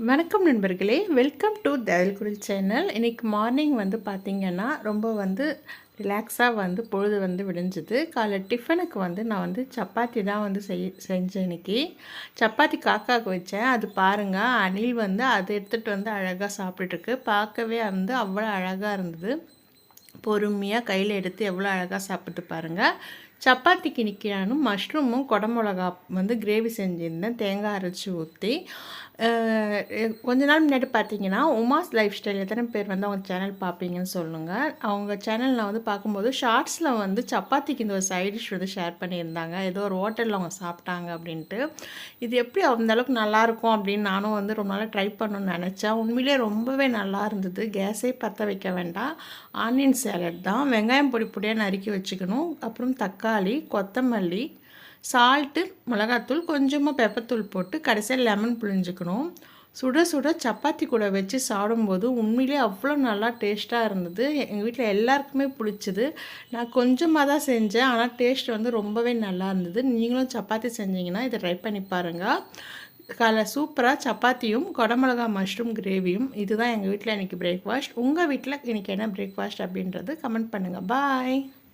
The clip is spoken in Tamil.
வணக்கம் நண்பர்களே, வெல்கம் டு தயல்குரல் சேனல். இன்றைக்கி மார்னிங் பார்த்திங்கன்னா ரொம்ப ரிலாக்ஸாக பொழுது விடிஞ்சுது. காலை டிஃபனுக்கு நான் சப்பாத்தி தான் செஞ்சேன். இன்றைக்கி சப்பாத்தி காக்காவுக்கு வச்சேன். அது பாருங்கள், அணில் அதை எடுத்துகிட்டு அழகாக சாப்பிட்டுருக்கு. பார்க்கவே அவ்வளோ அழகாக இருந்தது. பொறுமையாக கையில் எடுத்து எவ்வளோ அழகாக சாப்பிட்டு பாருங்கள். சப்பாத்திக்கு இன்றைக்கி நான் மஷ்ரூமும் குடமிளகா கிரேவி செஞ்சுருந்தேன், தேங்காய் அரைச்சி ஊற்றி. கொஞ்ச நாள் முன்னாடி பார்த்தீங்கன்னா உமாஸ் லைஃப் ஸ்டைல் எத்தனை பேர் அவங்க சேனல் பார்ப்பீங்கன்னு சொல்லுங்கள். அவங்க சேனல் நான் பார்க்கும்போது ஷார்ட்ஸில் சப்பாத்திக்கு இந்த ஒரு சைட் டிஷ் ஷேர் பண்ணியிருந்தாங்க. ஏதோ ஒரு ஹோட்டலில் அவங்க சாப்பிட்டாங்க அப்படின்ட்டு. இது எப்படி அந்தளவுக்கு நல்லாயிருக்கும் அப்படின்னு நானும் ரொம்ப நாளாக ட்ரை பண்ணணும்னு நினச்சேன். உண்மையிலே ரொம்பவே நல்லா இருந்தது. கேஸே பற்ற வைக்க வேண்டாம். ஆனியன் சேலட் தான். வெங்காயம் பொடி பொடியாக நறுக்கி வச்சுக்கணும். அப்புறம் தக்காளி, கொத்தமல்லி, சால்ட்டு, மிளகாத்தூள், கொஞ்சமாக பெப்பத்தூள் போட்டு கடைசியில் லெமன் புழிஞ்சுக்கணும். சுட சுட சப்பாத்தி கூட வச்சு சாப்பிடும்போது உண்மையிலே அவ்வளோ நல்லா டேஸ்ட்டாக இருந்தது. எங்கள் வீட்டில் எல்லாருக்குமே பிடிச்சிது. நான் கொஞ்சமாக தான் செஞ்சேன், ஆனால் டேஸ்ட் ரொம்பவே நல்லா இருந்தது. நீங்களும் சப்பாத்தி செஞ்சீங்கன்னா இதை ட்ரை பண்ணி பாருங்கள். காலை சூப்பராக சப்பாத்தியும் குடமிளகா மஷ்ரூம் கிரேவியும். இதுதான் எங்கள் வீட்டில் இன்றைக்கி பிரேக்ஃபாஸ்ட். உங்கள் வீட்டில் இன்றைக்கி என்ன பிரேக்ஃபாஸ்ட் அப்படின்றது கமெண்ட் பண்ணுங்கள். பாய்.